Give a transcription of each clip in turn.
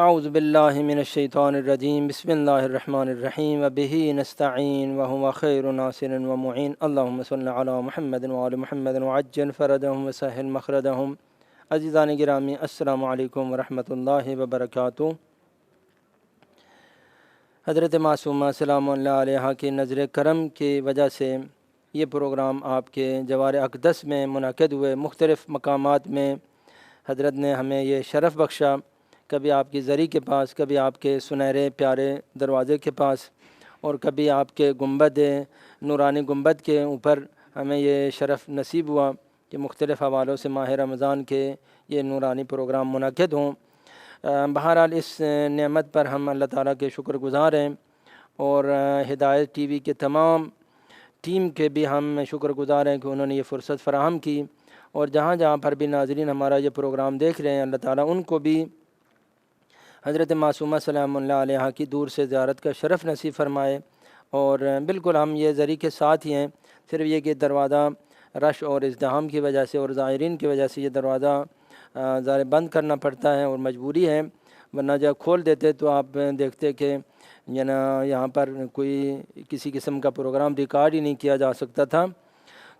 اعوذ باللہ من الشیطان الرجیم بسم اللہ الرحمن الرحیم وبہ نستعین وہو خیر ناصر ومعین اللہم صل علی محمد وآل محمد وعجل فرجہم وسہل مخرجہم۔ عزیزان گرامی، السلام علیکم ورحمۃ اللہ وبرکاتہ۔ حضرت معصومہ سلام اللہ علیہا کی نظر کرم کی وجہ سے یہ پروگرام آپ کے جوار اقدس میں منعقد ہوئے۔ مختلف مقامات میں حضرت نے ہمیں یہ شرف بخشا، کبھی آپ کی زری کے پاس، کبھی آپ کے سنہرے پیارے دروازے کے پاس، اور کبھی آپ کے گنبد نورانی گنبد کے اوپر ہمیں یہ شرف نصیب ہوا کہ مختلف حوالوں سے ماہ رمضان کے یہ نورانی پروگرام منعقد ہوں۔ بہرحال اس نعمت پر ہم اللہ تعالیٰ کے شکر گزار ہیں، اور ہدایت ٹی وی کے تمام ٹیم کے بھی ہم شکر گزار ہیں کہ انہوں نے یہ فرصت فراہم کی، اور جہاں جہاں پر بھی ناظرین ہمارا یہ پروگرام دیکھ رہے ہیں، اللہ تعالیٰ ان کو بھی حضرت معصومہ سلام اللہ علیہا کی دور سے زیارت کا شرف نصیب فرمائے۔ اور بالکل ہم یہ زری کے ساتھ ہی ہیں، صرف یہ کہ دروازہ رش اور ازدحام کی وجہ سے اور زائرین کی وجہ سے یہ دروازہ ظاہر بند کرنا پڑتا ہے، اور مجبوری ہے، ورنہ جب کھول دیتے تو آپ دیکھتے کہ یہاں پر کوئی کسی قسم کا پروگرام ریکارڈ ہی نہیں کیا جا سکتا تھا۔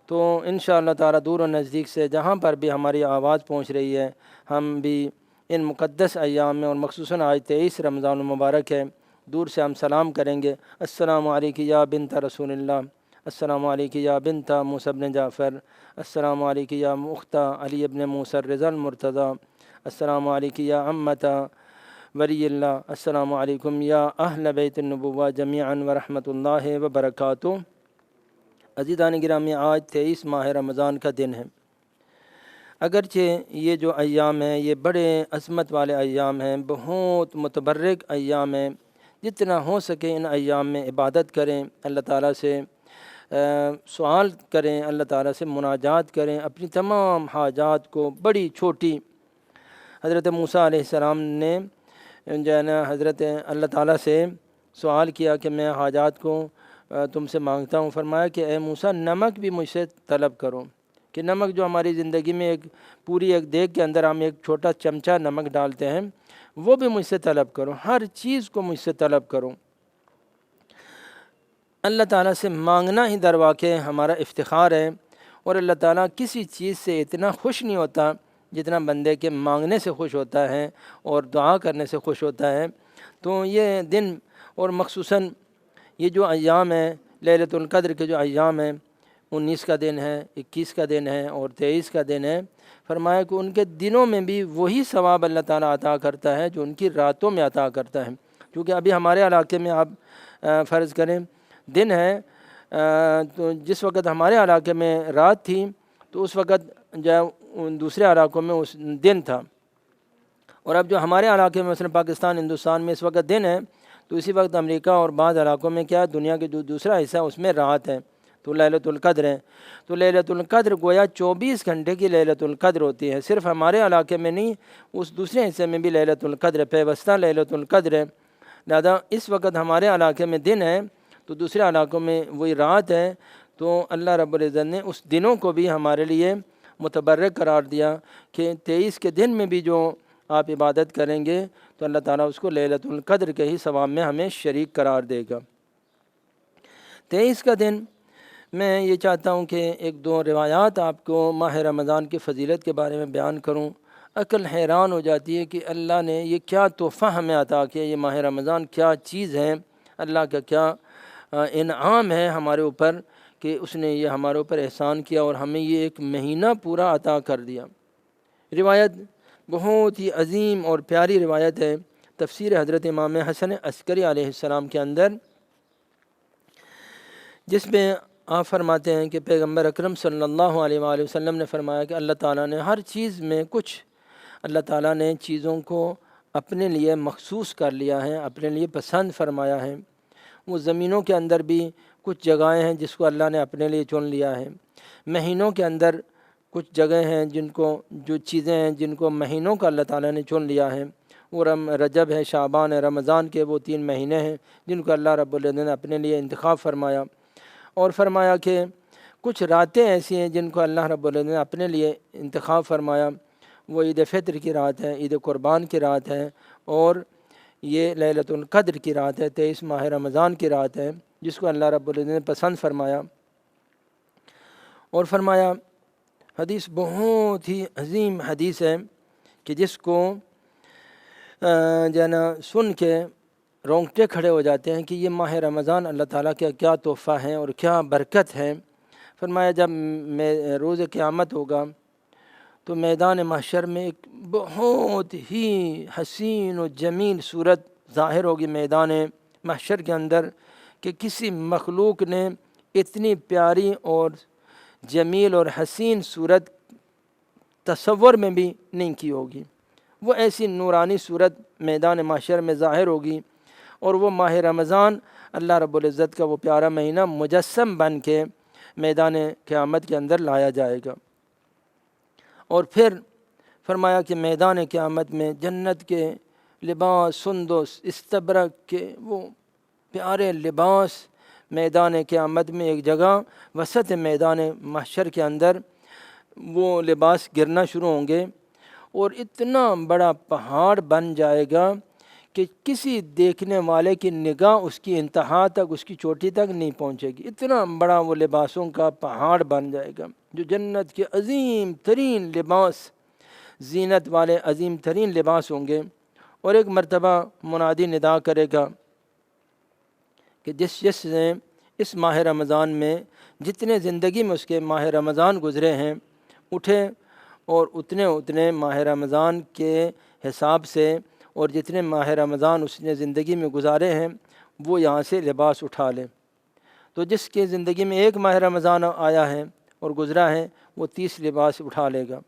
تو انشاءاللہ تعالیٰ دور و نزدیک سے جہاں پر بھی ہماری آواز پہنچ رہی ہے، ہم بھی ان مقدس ایام میں، اور مخصوصاً آج 23 رمضان المبارک ہے، دور سے ہم سلام کریں گے۔ السلام علیکم یا بنت رسول اللہ، السلام علیکم یا بنت موسیٰ بن جعفر، السلام علیکم یا اخت علی بن موسیٰ الرضا المرتضی، السلام علیکم یا امت ولی اللہ، السلام علیکم یا اہل بیت النبوہ جمیعا ورحمۃ اللہ وبرکاتہ۔ عزیزان گرامی، آج 23 ماہ رمضان کا دن ہے۔ اگرچہ یہ جو ایام ہیں یہ بڑے عظمت والے ایام ہیں، بہت متبرک ایام ہیں، جتنا ہو سکے ان ایام میں عبادت کریں، اللہ تعالیٰ سے سوال کریں، اللہ تعالیٰ سے مناجات کریں، اپنی تمام حاجات کو بڑی چھوٹی۔ حضرت موسیٰ علیہ السلام نے جو ہے نا حضرت اللہ تعالیٰ سے سوال کیا کہ میں حاجات کو تم سے مانگتا ہوں، فرمایا کہ اے موسیٰ نمک بھی مجھ سے طلب کرو، کہ نمک جو ہماری زندگی میں ایک پوری ایک دیگ کے اندر ہم ایک چھوٹا چمچہ نمک ڈالتے ہیں، وہ بھی مجھ سے طلب کرو، ہر چیز کو مجھ سے طلب کرو۔ اللہ تعالیٰ سے مانگنا ہی در واقع ہمارا افتخار ہے، اور اللہ تعالیٰ کسی چیز سے اتنا خوش نہیں ہوتا جتنا بندے کے مانگنے سے خوش ہوتا ہے اور دعا کرنے سے خوش ہوتا ہے۔ تو یہ دن، اور مخصوصاً یہ جو ایام ہیں لیلۃ القدر کے جو ایام ہیں، 19 کا دن ہے، 21 کا دن ہے اور 23 کا دن ہے، فرمایا کہ ان کے دنوں میں بھی وہی ثواب اللہ تعالیٰ عطا کرتا ہے جو ان کی راتوں میں عطا کرتا ہے۔ کیونکہ ابھی ہمارے علاقے میں آپ فرض کریں دن ہے، تو جس وقت ہمارے علاقے میں رات تھی تو اس وقت جو دوسرے علاقوں میں اس دن تھا، اور اب جو ہمارے علاقے میں مثلا پاکستان ہندوستان میں اس وقت دن ہے، تو اسی وقت امریکہ اور بعض علاقوں میں کیا دنیا کے جو دوسرا حصہ ہے اس میں رات ہے، تو لیلۃ القدر ہے۔ تو لیلۃ القدر گویا 24 گھنٹے کی لیلۃ القدر ہوتی ہے، صرف ہمارے علاقے میں نہیں، اس دوسرے حصے میں بھی لیلۃ القدر پیوستہ لیلۃ القدر ہے۔ لہذا اس وقت ہمارے علاقے میں دن ہے تو دوسرے علاقوں میں وہی رات ہے، تو اللہ رب العزت نے اس دنوں کو بھی ہمارے لیے متبرک قرار دیا کہ 23 کے دن میں بھی جو آپ عبادت کریں گے تو اللہ تعالیٰ اس کو لیلۃ القدر کے ہی ثواب میں ہمیں شریک قرار دے گا۔ 23 کا دن میں یہ چاہتا ہوں کہ ایک دو روایات آپ کو ماہ رمضان کی فضیلت کے بارے میں بیان کروں۔ عقل حیران ہو جاتی ہے کہ اللہ نے یہ کیا تحفہ ہمیں عطا کیا، یہ ماہ رمضان کیا چیز ہے، اللہ کا کیا انعام ہے ہمارے اوپر کہ اس نے یہ ہمارے اوپر احسان کیا اور ہمیں یہ ایک مہینہ پورا عطا کر دیا۔ روایت بہت ہی عظیم اور پیاری روایت ہے، تفسیر حضرت امام حسن عسکری علیہ السلام کے اندر، جس میں آپ فرماتے ہیں کہ پیغمبر اکرم صلی اللہ علیہ وآلہ وسلم نے فرمایا کہ اللہ تعالیٰ نے ہر چیز میں کچھ، اللہ تعالیٰ نے چیزوں کو اپنے لیے مخصوص کر لیا ہے، اپنے لیے پسند فرمایا ہے۔ وہ زمینوں کے اندر بھی کچھ جگہیں ہیں جس کو اللہ نے اپنے لیے چن لیا ہے، مہینوں کے اندر کچھ جگہیں ہیں جو چیزیں ہیں جن کو مہینوں کا اللہ تعالیٰ نے چن لیا ہے۔ وہ رجب ہے، شعبان ہے، رمضان کے وہ 3 مہینے ہیں جن کو اللہ رب العزت نے اپنے لیے انتخاب فرمایا، اور فرمایا کہ کچھ راتیں ایسی ہیں جن کو اللہ رب العزت نے اپنے لیے انتخاب فرمایا۔ وہ عید فطر کی رات ہے، عید قربان کی رات ہے، اور یہ لیلۃ القدر کی رات ہے، 23 ماہ رمضان کی رات ہے، جس کو اللہ رب العزت نے پسند فرمایا۔ اور فرمایا، حدیث بہت ہی عظیم حدیث ہے کہ جس کو جو ہے نا سن کے رونگٹے کھڑے ہو جاتے ہیں کہ یہ ماہ رمضان اللہ تعالیٰ کا کیا تحفہ ہے اور کیا برکت ہے۔ فرمایا جب روز قیامت ہوگا تو میدان محشر میں ایک بہت ہی حسین و جمیل صورت ظاہر ہوگی میدان محشر کے اندر کہ کسی مخلوق نے اتنی پیاری اور جمیل اور حسین صورت تصور میں بھی نہیں کی ہوگی۔ وہ ایسی نورانی صورت میدان محشر میں ظاہر ہوگی، اور وہ ماہ رمضان اللہ رب العزت کا وہ پیارا مہینہ مجسم بن کے میدان قیامت کے اندر لایا جائے گا۔ اور پھر فرمایا کہ میدان قیامت میں جنت کے لباس، سندس، استبرق کے وہ پیارے لباس میدان قیامت میں ایک جگہ وسط میدان محشر کے اندر وہ لباس گرنا شروع ہوں گے، اور اتنا بڑا پہاڑ بن جائے گا کہ کسی دیکھنے والے کی نگاہ اس کی انتہا تک، اس کی چوٹی تک نہیں پہنچے گی۔ اتنا بڑا وہ لباسوں کا پہاڑ بن جائے گا، جو جنت کے عظیم ترین لباس، زینت والے عظیم ترین لباس ہوں گے۔ اور ایک مرتبہ منادی ندا کرے گا کہ جس نے اس ماہ رمضان میں جتنے زندگی میں اس کے ماہ رمضان گزرے ہیں اٹھے، اور اتنے ماہ رمضان کے حساب سے اور جتنے ماہ رمضان اس نے زندگی میں گزارے ہیں وہ یہاں سے لباس اٹھا لے۔ تو جس کے زندگی میں ایک ماہ رمضان آیا ہے اور گزرا ہے وہ 30 لباس اٹھا لے گا۔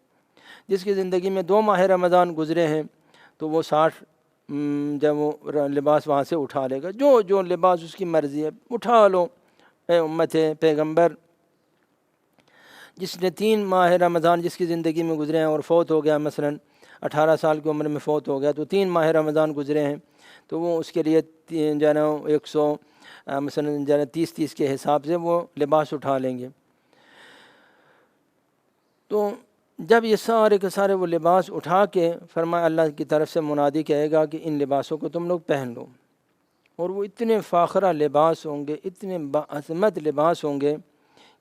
جس کی زندگی میں 2 ماہ رمضان گزرے ہیں تو وہ 60 جب وہ لباس وہاں سے اٹھا لے گا۔ جو لباس اس کی مرضی ہے اٹھا لو اے امت پیغمبر۔ جس نے 3 ماہ رمضان جس کی زندگی میں گزرے ہیں اور فوت ہو گیا، مثلا 18 سال کی عمر میں فوت ہو گیا، تو 3 ماہ رمضان گزرے ہیں تو وہ اس کے لیے جو ہے نا 100 مثلا جو ہے 30 کے حساب سے وہ لباس اٹھا لیں گے۔ تو جب یہ سارے کے سارے وہ لباس اٹھا کے فرمایا اللہ کی طرف سے منادی کہے گا کہ ان لباسوں کو تم لوگ پہن لو، اور وہ اتنے فاخرہ لباس ہوں گے، اتنے باعظمت لباس ہوں گے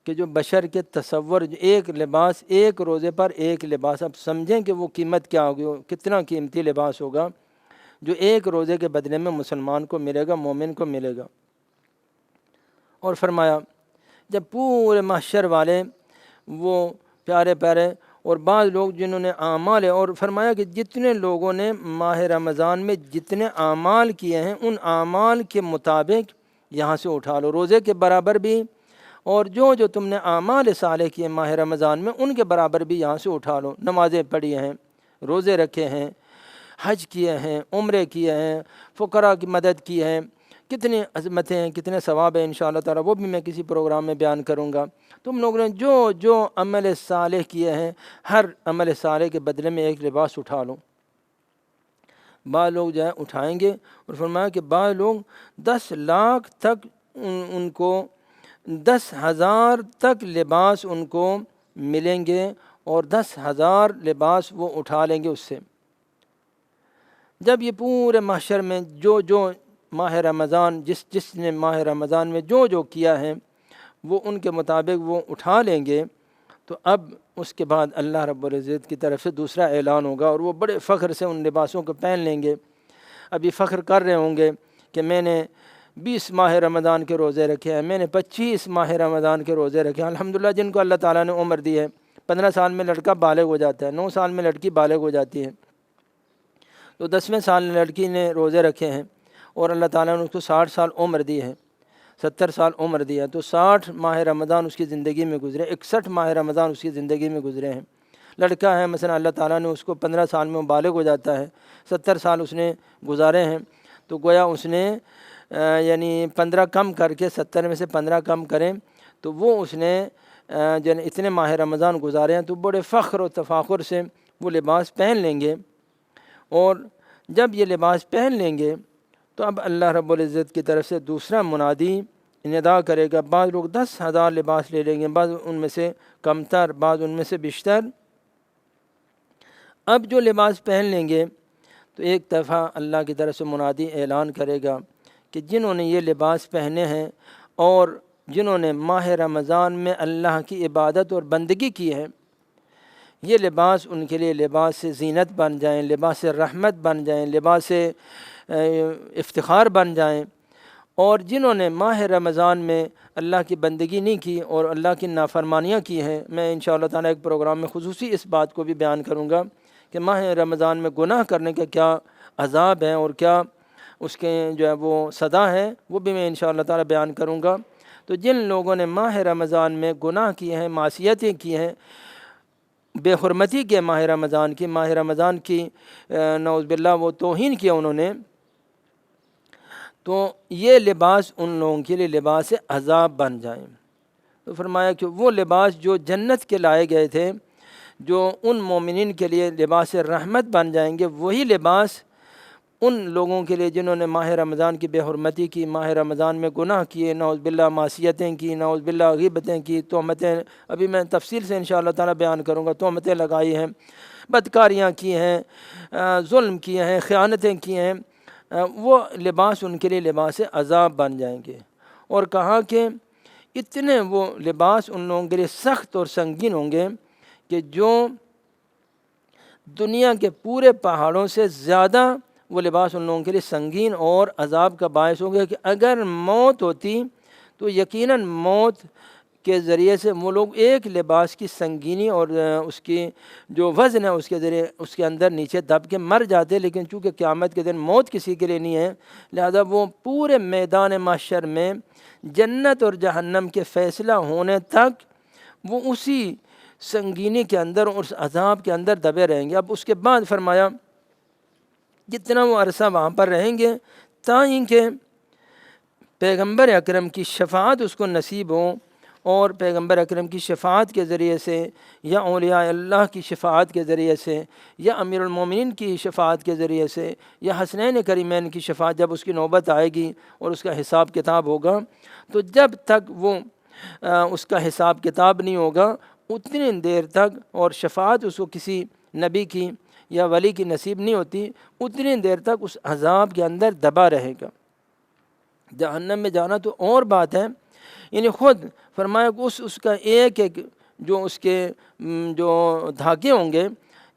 کہ جو بشر کے تصور، ایک لباس ایک روزے پر ایک لباس، اب سمجھیں کہ وہ قیمت کیا ہوگی، کتنا قیمتی لباس ہوگا جو ایک روزے کے بدلے میں مسلمان کو ملے گا، مومن کو ملے گا۔ اور فرمایا جب پورے محشر والے وہ پیارے پیارے اور بعض لوگ جنہوں نے اعمال، اور فرمایا کہ جتنے لوگوں نے ماہ رمضان میں جتنے اعمال کیے ہیں ان اعمال کے مطابق یہاں سے اٹھا لو، روزے کے برابر بھی، اور جو تم نے اعمال صالح کیے ماہ رمضان میں ان کے برابر بھی یہاں سے اٹھا لو۔ نمازیں پڑھی ہیں، روزے رکھے ہیں، حج کیے ہیں، عمرے کیے ہیں، فقراء کی مدد کی ہے، کتنی عظمتیں ہیں، کتنے ثواب ہیں انشاءاللہ تعالی، وہ بھی میں کسی پروگرام میں بیان کروں گا۔ تم لوگوں نے جو عمل صالح کیے ہیں ہر عمل صالح کے بدلے میں ایک لباس اٹھا لو۔ بعض لوگ جو ہے اٹھائیں گے، اور فرمایا کہ بعض لوگ 10 لاکھ تک ان کو 10,000 تک لباس ان کو ملیں گے، اور 10,000 لباس وہ اٹھا لیں گے اس سے۔ جب یہ پورے محشر میں جو ماہ رمضان جس نے ماہ رمضان میں جو کیا ہے وہ ان کے مطابق وہ اٹھا لیں گے، تو اب اس کے بعد اللہ رب العزت کی طرف سے دوسرا اعلان ہوگا، اور وہ بڑے فخر سے ان لباسوں کو پہن لیں گے۔ ابھی فخر کر رہے ہوں گے کہ میں نے 20 ماہ رمضان کے روزے رکھے ہیں، میں نے 25 ماہ رمضان کے روزے رکھے ہیں۔ الحمدللہ جن کو اللہ تعالیٰ نے عمر دی ہے، 15 سال میں لڑکا بالغ ہو جاتا ہے، 9 سال میں لڑکی بالغ ہو جاتی ہے، تو 10ویں سال میں لڑکی نے روزے رکھے ہیں، اور اللہ تعالیٰ نے اس کو 60 سال عمر دی ہے، 70 سال عمر دی ہے، تو 60 ماہ رمضان اس کی زندگی میں گزرے، 61 ماہ رمضان اس کی زندگی میں گزرے ہیں۔ لڑکا ہے مثلا اللہ تعالیٰ نے اس کو 15 سال میں بالغ ہو جاتا ہے، 70 سال اس نے گزارے ہیں، تو گویا اس نے یعنی 15 کم کر کے 70 میں سے 15 کم کریں تو وہ اس نے اتنے ماہ رمضان گزارے ہیں، تو بڑے فخر و تفاخر سے وہ لباس پہن لیں گے۔ اور جب یہ لباس پہن لیں گے تو اب اللہ رب العزت کی طرف سے دوسرا منادی ندا کرے گا۔ بعض لوگ 10,000 لباس لے لیں گے، بعض ان میں سے کمتر، بعض ان میں سے بیشتر۔ اب جو لباس پہن لیں گے تو ایک دفعہ اللہ کی طرف سے منادی اعلان کرے گا کہ جنہوں نے یہ لباس پہنے ہیں اور جنہوں نے ماہ رمضان میں اللہ کی عبادت اور بندگی کی ہے، یہ لباس ان کے لیے لباس زینت بن جائیں، لباس رحمت بن جائیں، لباس افتخار بن جائیں۔ اور جنہوں نے ماہ رمضان میں اللہ کی بندگی نہیں کی اور اللہ کی نافرمانیاں کی ہیں، میں انشاءاللہ تعالیٰ ایک پروگرام میں خصوصی اس بات کو بھی بیان کروں گا کہ ماہ رمضان میں گناہ کرنے کا کیا عذاب ہے اور کیا اس کے جو ہے وہ سزا ہے، وہ بھی میں انشاءاللہ تعالیٰ بیان کروں گا۔ تو جن لوگوں نے ماہ رمضان میں گناہ کیے ہیں، معصیتیں کی ہیں، بے حرمتی کے ماہ رمضان کی نعوذ باللہ وہ توہین کیا انہوں نے، تو یہ لباس ان لوگوں کے لیے لباس عذاب بن جائیں۔ تو فرمایا کہ وہ لباس جو جنت کے لائے گئے تھے، جو ان مومنین کے لیے لباس رحمت بن جائیں گے، وہی لباس ان لوگوں کے لیے جنہوں نے ماہ رمضان کی بے حرمتی کی، ماہ رمضان میں گناہ کیے، نعوذ باللہ معصیتیں کی، نعوذ باللہ غیبتیں کی، تہمتیں، ابھی میں تفصیل سے انشاءاللہ تعالیٰ بیان کروں گا، تہمتیں لگائی ہیں، بدکاریاں کی ہیں، ظلم کیے ہیں، خیانتیں کی ہیں، وہ لباس ان کے لیے لباس عذاب بن جائیں گے۔ اور کہا کہ اتنے وہ لباس ان لوگوں کے لیے سخت اور سنگین ہوں گے کہ جو دنیا کے پورے پہاڑوں سے زیادہ وہ لباس ان لوگوں کے لیے سنگین اور عذاب کا باعث ہوں گے کہ اگر موت ہوتی تو یقیناً موت کے ذریعے سے وہ لوگ ایک لباس کی سنگینی اور اس کی جو وزن ہے اس کے ذریعے اس کے اندر نیچے دب کے مر جاتے، لیکن چونکہ قیامت کے دن موت کسی کے لیے نہیں ہے، لہذا وہ پورے میدان محشر میں جنت اور جہنم کے فیصلہ ہونے تک وہ اسی سنگینی کے اندر اور اس عذاب کے اندر دبے رہیں گے۔ اب اس کے بعد فرمایا جتنا وہ عرصہ وہاں پر رہیں گے تاکہ کہ پیغمبر اکرم کی شفاعت اس کو نصیب ہوں، اور پیغمبر اکرم کی شفاعت کے ذریعے سے یا اولیاء اللہ کی شفاعت کے ذریعے سے یا امیر المومنین کی شفاعت کے ذریعے سے یا حسنین کریمین کی شفاعت جب اس کی نوبت آئے گی اور اس کا حساب کتاب ہوگا، تو جب تک وہ اس کا حساب کتاب نہیں ہوگا اتنی دیر تک، اور شفاعت اس کو کسی نبی کی یا ولی کی نصیب نہیں ہوتی، اتنی دیر تک اس عذاب کے اندر دبا رہے گا۔ جہنم میں جانا تو اور بات ہے، یعنی خود فرمایا کہ اس کا ایک ایک جو اس کے جو دھاگے ہوں گے،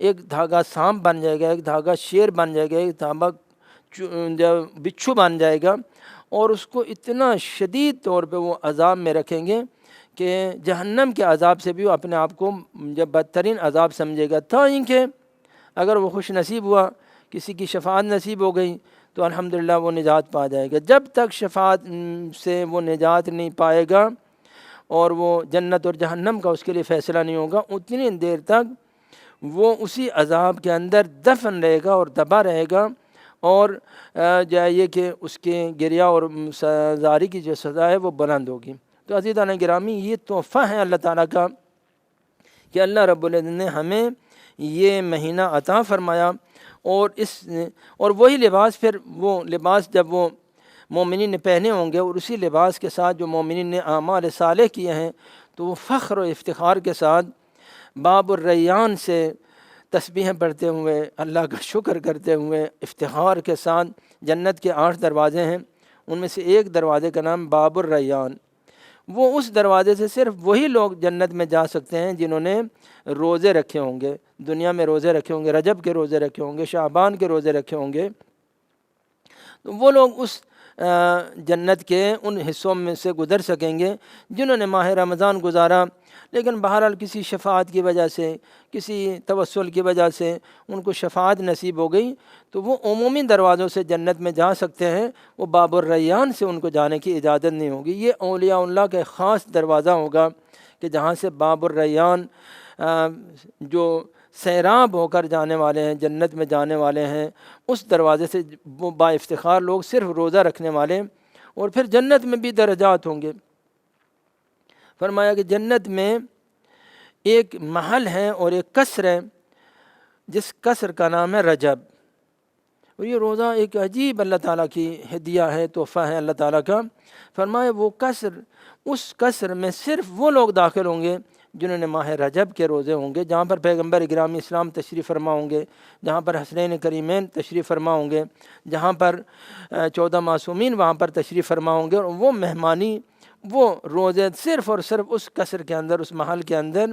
ایک دھاگا سانپ بن جائے گا، ایک دھاگا شیر بن جائے گا، ایک دھاگا بچھو بن جائے گا، اور اس کو اتنا شدید طور پہ وہ عذاب میں رکھیں گے کہ جہنم کے عذاب سے بھی وہ اپنے آپ کو جب بدترین عذاب سمجھے گا۔ تھا کہ اگر وہ خوش نصیب ہوا، کسی کی شفاعت نصیب ہو گئی تو الحمدللہ وہ نجات پا جائے گا۔ جب تک شفاعت سے وہ نجات نہیں پائے گا اور وہ جنت اور جہنم کا اس کے لیے فیصلہ نہیں ہوگا، اتنی دیر تک وہ اسی عذاب کے اندر دفن رہے گا اور دبا رہے گا، اور یہ کہ اس کے گریہ اور زاری کی جو سزا ہے وہ بلند ہوگی۔ تو عزیزان گرامی، یہ تحفہ ہے اللہ تعالیٰ کا کہ اللہ رب العزت نے ہمیں یہ مہینہ عطا فرمایا، اور وہی لباس، پھر وہ لباس جب وہ مومنین نے پہنے ہوں گے اور اسی لباس کے ساتھ جو مومنین نے اعمال صالح کیے ہیں تو وہ فخر و افتخار کے ساتھ باب الریان سے تسبیحیں پڑھتے ہوئے، اللہ کا شکر کرتے ہوئے، افتخار کے ساتھ، جنت کے 8 دروازے ہیں، ان میں سے ایک دروازے کا نام باب الریان، وہ اس دروازے سے صرف وہی لوگ جنت میں جا سکتے ہیں جنہوں نے روزے رکھے ہوں گے، دنیا میں روزے رکھے ہوں گے، رجب کے روزے رکھے ہوں گے، شعبان کے روزے رکھے ہوں گے، تو وہ لوگ اس جنت کے ان حصوں میں سے گزر سکیں گے جنہوں نے ماہ رمضان گزارا، لیکن بہرحال کسی شفاعت کی وجہ سے، کسی توسل کی وجہ سے ان کو شفاعت نصیب ہو گئی تو وہ عمومی دروازوں سے جنت میں جا سکتے ہیں، وہ باب الریان سے ان کو جانے کی اجازت نہیں ہوگی۔ یہ اولیاء اللہ کا خاص دروازہ ہوگا کہ جہاں سے باب الریان جو سیراب ہو کر جانے والے ہیں، جنت میں جانے والے ہیں، اس دروازے سے وہ با افتخار لوگ صرف روزہ رکھنے والے، اور پھر جنت میں بھی درجات ہوں گے۔ فرمایا کہ جنت میں ایک محل ہے اور ایک قصر ہے، جس قصر کا نام ہے رجب، اور یہ روزہ ایک عجیب اللہ تعالیٰ کی ہدیہ ہے، تحفہ ہے اللہ تعالیٰ کا۔ فرمایا وہ قصر، اس قصر میں صرف وہ لوگ داخل ہوں گے جنہوں نے ماہ رجب کے روزے ہوں گے، جہاں پر پیغمبر گرامی اسلام تشریف فرما ہوں گے، جہاں پر حسنین کریمین تشریف فرما ہوں گے، جہاں پر 14 معصومین وہاں پر تشریف فرما ہوں گے، اور وہ مہمانی، وہ روزے صرف اور صرف اس قصر کے اندر، اس محل کے اندر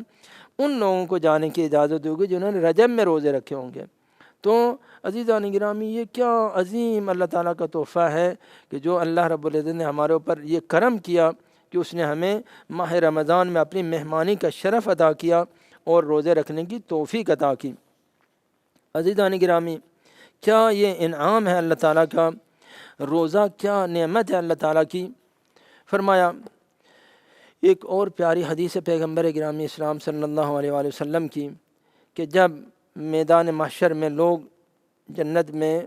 ان لوگوں کو جانے کی اجازت ہوگی جنہوں نے رجب میں روزے رکھے ہوں گے۔ تو عزیزان گرامی، یہ کیا عظیم اللہ تعالیٰ کا تحفہ ہے کہ جو اللہ رب العزت نے ہمارے اوپر یہ کرم کیا کہ اس نے ہمیں ماہ رمضان میں اپنی مہمانی کا شرف عطا کیا اور روزے رکھنے کی توفیق عطا کی۔ عزیزان گرامی، کیا یہ انعام ہے اللہ تعالیٰ کا؟ روزہ کیا نعمت ہے اللہ تعالیٰ کی؟ فرمایا ایک اور پیاری حدیث پیغمبر گرامی اسلام صلی اللہ علیہ وآلہ وسلم کی کہ جب میدان محشر میں لوگ جنت میں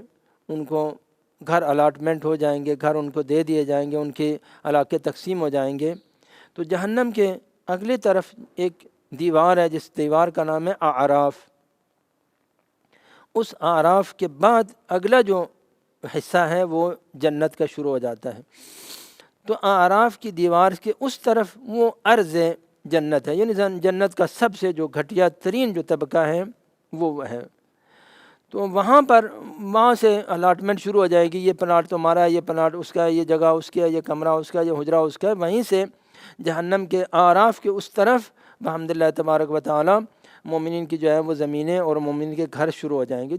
ان کو گھر الاٹمنٹ ہو جائیں گے، گھر ان کو دے دیے جائیں گے، ان کے علاقے تقسیم ہو جائیں گے، تو جہنم کے اگلی طرف ایک دیوار ہے جس دیوار کا نام ہے اعراف۔ اس اعراف کے بعد اگلا جو حصہ ہے وہ جنت کا شروع ہو جاتا ہے۔ تو اعراف کی دیوار کے اس طرف وہ عرض جنت ہے، یعنی جنت کا سب سے جو گھٹیا ترین جو طبقہ ہے وہ ہے۔ تو وہاں سے الاٹمنٹ شروع ہو جائے گی، یہ پلاٹ تمہارا ہے، یہ پلاٹ اس کا ہے، یہ جگہ اس کی ہے، یہ کمرہ اس کا ہے، یہ حجرہ اس کا ہے۔ وہیں سے جہنم کے اعراف کے اس طرف بحمداللہ تبارک و تعالی مومنین کی جو ہے وہ زمینیں اور مومنین کے گھر شروع ہو جائیں گے۔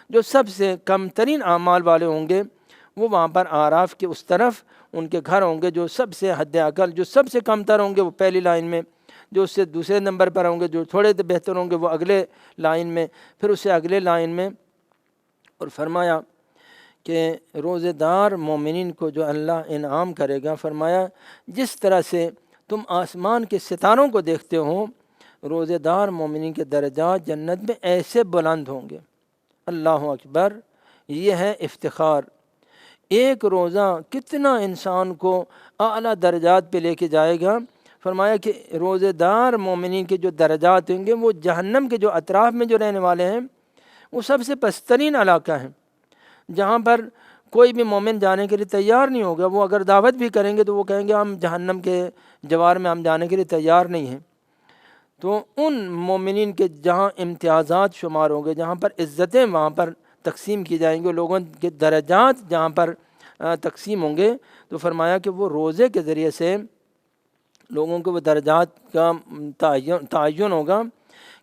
جو سب سے کم ترین اعمال والے ہوں گے وہ وہاں پر اعراف کے اس طرف ان کے گھر ہوں گے۔ جو سب سے حد اقل، جو سب سے کم تر ہوں گے وہ پہلی لائن میں، جو اس سے دوسرے نمبر پر ہوں گے، جو تھوڑے بہتر ہوں گے وہ اگلے لائن میں، پھر اس سے اگلے لائن میں۔ اور فرمایا کہ روزے دار مومنین کو جو اللہ انعام کرے گا، فرمایا جس طرح سے تم آسمان کے ستاروں کو دیکھتے ہو، روزے دار مومنین کے درجات جنت میں ایسے بلند ہوں گے۔ اللہ اکبر، یہ ہے افتخار۔ ایک روزہ کتنا انسان کو اعلیٰ درجات پہ لے کے جائے گا۔ فرمایا کہ روزے دار مومنین کے جو درجات ہوں گے وہ جہنم کے جو اطراف میں جو رہنے والے ہیں وہ سب سے پسترین علاقہ ہیں، جہاں پر کوئی بھی مومن جانے کے لیے تیار نہیں ہوگا۔ وہ اگر دعوت بھی کریں گے تو وہ کہیں گے ہم جہنم کے جوار میں ہم جانے کے لیے تیار نہیں ہیں۔ تو ان مومنین کے جہاں امتیازات شمار ہوں گے، جہاں پر عزتیں وہاں پر تقسیم کی جائیں گے، لوگوں کے درجات جہاں پر تقسیم ہوں گے، تو فرمایا کہ وہ روزے کے ذریعے سے لوگوں کو وہ درجات کا تعین ہوگا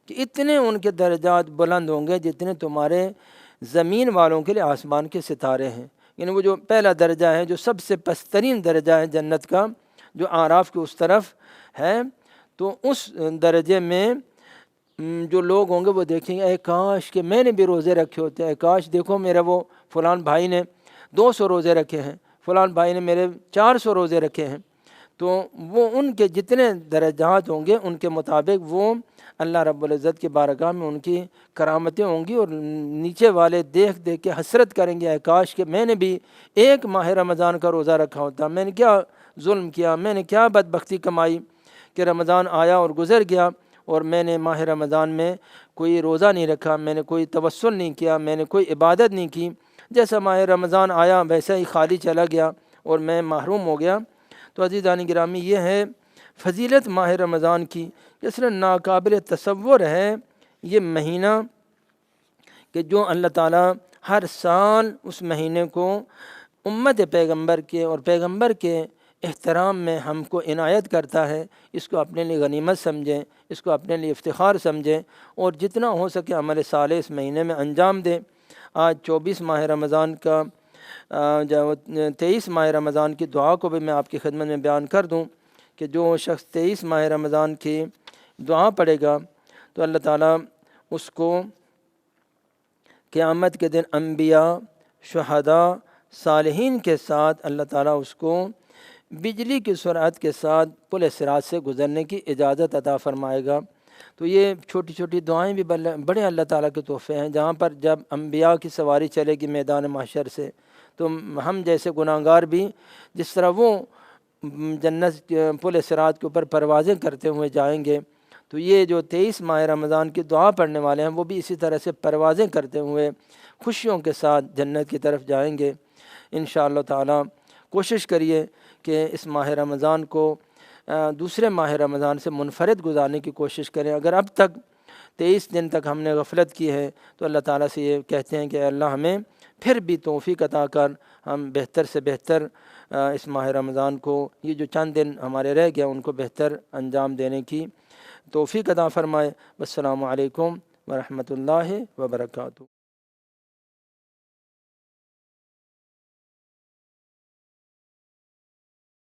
کہ اتنے ان کے درجات بلند ہوں گے جتنے تمہارے زمین والوں کے لیے آسمان کے ستارے ہیں۔ یعنی وہ جو پہلا درجہ ہے، جو سب سے پسترین درجہ ہے جنت کا، جو اعراف کے اس طرف ہے، تو اس درجے میں جو لوگ ہوں گے وہ دیکھیں گے اے کاش کہ میں نے بھی روزے رکھے ہوتے، اے کاش دیکھو میرا وہ فلان بھائی نے 200 روزے رکھے ہیں، فلان بھائی نے میرے 400 روزے رکھے ہیں۔ تو وہ ان کے جتنے درجات ہوں گے ان کے مطابق وہ اللہ رب العزت کی بارگاہ میں ان کی کرامتیں ہوں گی، اور نیچے والے دیکھ دیکھ کے حسرت کریں گے اے کاش کہ میں نے بھی ایک ماہ رمضان کا روزہ رکھا ہوتا، میں نے کیا ظلم کیا، میں نے کیا بدبختی کمائی کہ رمضان آیا اور گزر گیا اور میں نے ماہ رمضان میں کوئی روزہ نہیں رکھا، میں نے کوئی توسل نہیں کیا، میں نے کوئی عبادت نہیں کی، جیسا ماہ رمضان آیا ویسا ہی خالی چلا گیا اور میں محروم ہو گیا۔ تو عزیزان گرامی، یہ ہے فضیلت ماہ رمضان کی، جس طرح ناقابل تصور ہے یہ مہینہ کہ جو اللہ تعالیٰ ہر سال اس مہینے کو امت پیغمبر کے اور پیغمبر کے احترام میں ہم کو عنایت کرتا ہے۔ اس کو اپنے لیے غنیمت سمجھیں، اس کو اپنے لیے افتخار سمجھیں، اور جتنا ہو سکے عمل صالح اس مہینے میں انجام دیں۔ آج 24 ماہ رمضان کا 23 ماہ رمضان کی دعا کو بھی میں آپ کی خدمت میں بیان کر دوں کہ جو شخص 23 ماہ رمضان کی دعا پڑھے گا تو اللہ تعالیٰ اس کو قیامت کے دن انبیاء، شہداء، صالحین کے ساتھ اللہ تعالیٰ اس کو بجلی کی سرعت کے ساتھ پل صراط سے گزرنے کی اجازت عطا فرمائے گا۔ تو یہ چھوٹی چھوٹی دعائیں بھی بڑے اللہ تعالیٰ کے تحفے ہیں، جہاں پر جب انبیاء کی سواری چلے گی میدان محشر سے تو ہم جیسے گناہگار بھی جس طرح وہ جنت پل صراط کے اوپر پروازیں کرتے ہوئے جائیں گے، تو یہ جو 23 ماہ رمضان کی دعا پڑھنے والے ہیں وہ بھی اسی طرح سے پروازیں کرتے ہوئے خوشیوں کے ساتھ جنت کی طرف جائیں گے انشاءاللہ تعالی۔ کوشش کریے کہ اس ماہ رمضان کو دوسرے ماہ رمضان سے منفرد گزارنے کی کوشش کریں۔ اگر اب تک 23 دن تک ہم نے غفلت کی ہے تو اللہ تعالیٰ سے یہ کہتے ہیں کہ اللہ ہمیں پھر بھی توفیق عطا کر ہم بہتر سے بہتر اس ماہ رمضان کو، یہ جو چند دن ہمارے رہ گیا، ان کو بہتر انجام دینے کی توفیق عطا فرمائے۔ السلام علیکم ورحمۃ اللہ وبرکاتہ۔